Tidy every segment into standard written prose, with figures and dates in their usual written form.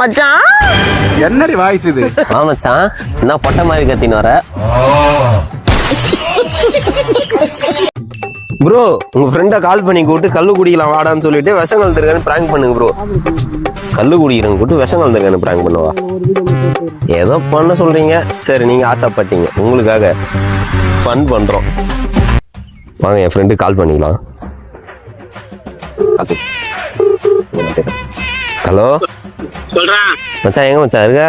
மச்சான் என்னடி வாய்ஸ் இது? மச்சான் என்ன பொட்டை மாதிரி கத்தின்னு வர? ப்ரோ உங்க ஃப்ரெண்டை கால் பண்ணி கூப்பிட்டு கல்லு குடிக்கலாம் வாடான்னு சொல்லிட்டு விஷம் கலந்துருக்கான்னு பிராங்க் பண்ணுங்க ப்ரோ. கல்லு குடிக்கிறேன்னு கூப்பிட்டு விஷம் கலந்துருக்கான்னு பிராங்க் பண்ணுவா. ஏதோ பண்ண சொல்றீங்க, சரி நீங்க ஆசைப்பட்டீங்க, உங்களுக்காக ஃபன் பண்றோம். வாங்க என் ஃப்ரெண்டு கால் பண்ணிக்கலாம். ஹலோ சொல்றேன் மச்சான், எங்க மச்சான் இருக்க?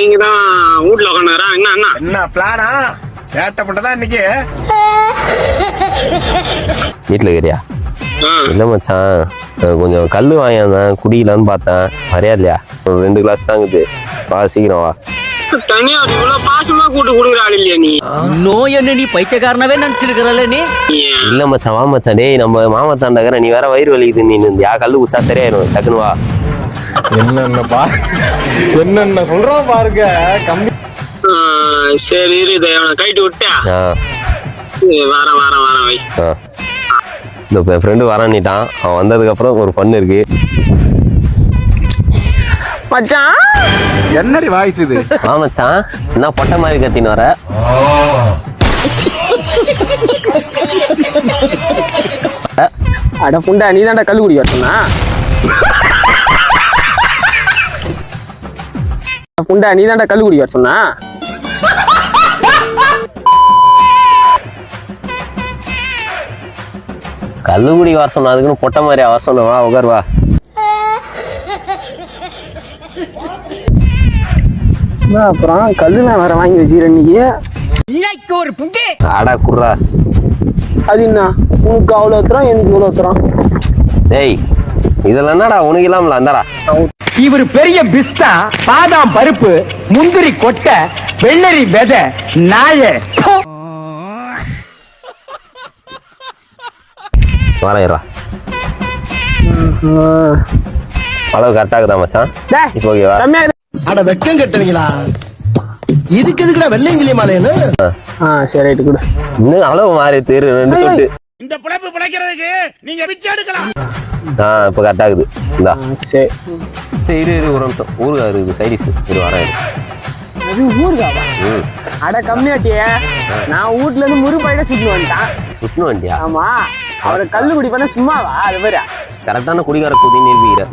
இங்கதான் வீட்டுல உட்காந்துக்கிறேன். என்ன பிளானா? ஏட்டப்பட்டதான் இன்னைக்கு வீட்டுல இருக்கிறியா? இல்ல மச்சான், கொஞ்சம் கல்லு வாங்கியிருந்தேன், குடிக்கலான்னு பார்த்தேன். வரையா இல்லையா? ஒரு 2 கிளாஸ் தாங்குது. வா சீக்கிரம் வா. தனியா பாசமா கூட்டு குடுக்குறாள் இல்லையா நீ? நோய் என்ன நீ பைத்தியக்காரனவே நினைச்சிருக்கிறல்ல நீ? இல்ல மச்சான், வா மச்சான். டேய் நம்ம மாமா தாண்டகற, நீ வேற வயிறு வலிக்குது, நீ யா கல்லு குச்சா சரியாயிரும். டக்குன்னு வா. என்னென்ன சொல்றோம் பாருங்க. கம்மி சரி இரு, கைட்டு விட்டா வாரம் வை. இந்த என் ஃப்ரெண்டு வரான்னிட்டான். அவன் வந்ததுக்கு அப்புறம் ஒரு பண்ணு இருக்கு. மச்சான் என்னடி வாய்ஸ் இது? மச்சான் என்ன பொட்டை மாதிரி கத்தின்னு வர? அட புண்டா, நீ தான்டா கல்லு குடி வரசொன்னா? புண்டா, நீ தான்டா கல்லு குடி வர சொன்னா? கல்லுகுடி வர சொன்ன, அதுக்குன்னு பொட்டை மாதிரியா வர சொன்ன? வா உட்கார் வா. அப்புறம் கல்லுலாம் வேற வாங்கி வச்சுக்கிறேன் இன்னைக்கு ஒரு புண்டே. ஆடா குர்ரா. அது என்ன உனக்கு அவ்வளோ ஒத்துறோம், எனக்கு இவ்வளோ ஒத்துறோம்? டேய் இதெல்லாம் என்னடா உனக்கு இல்லாமல அந்தாடா. இவர் பெரிய பிஸ்தா, பாதாம் பருப்பு, முந்திரி கொட்டை, வெள்ளரி விதை, நாய. வரேன்டா. அளவு கரெக்டா இருக்குதா மச்சான்? இப்போ ஓகேவா? அட வெக்கம் கட்டுறீங்களா? இதுக்கு எதுக்குடா வெள்ளையங்கிலிய மாலையன்னு? சரி ரைட்டு கொடு. இன்னும் அளவு மாறி தேரு 2 சொட்டு. இந்த பிழைப்பு பிழைக்கிறதுக்கு நீங்க பிச்சை எடுக்கலாம். இப்போ கரெக்டா இருக்குது. இந்தா சரி சரி இரு ஒரு நிமிஷம். ஊருகா இருக்குது சைடிஸ். இரு வரேன். அது ஊருகாவா? அட கம்மியாட்டியே, நான் வீட்டுல இருந்து முருப்பாயிட சுட்டு வந்துட்டான். சுட்டுன்னு வந்துட்டியா? ஆமா, அவரை கல்லு குடி பண்ண சும்மாவா? அது பேரு கரெக்டான குடிகார குதின்னு நிரூபிக்கிற.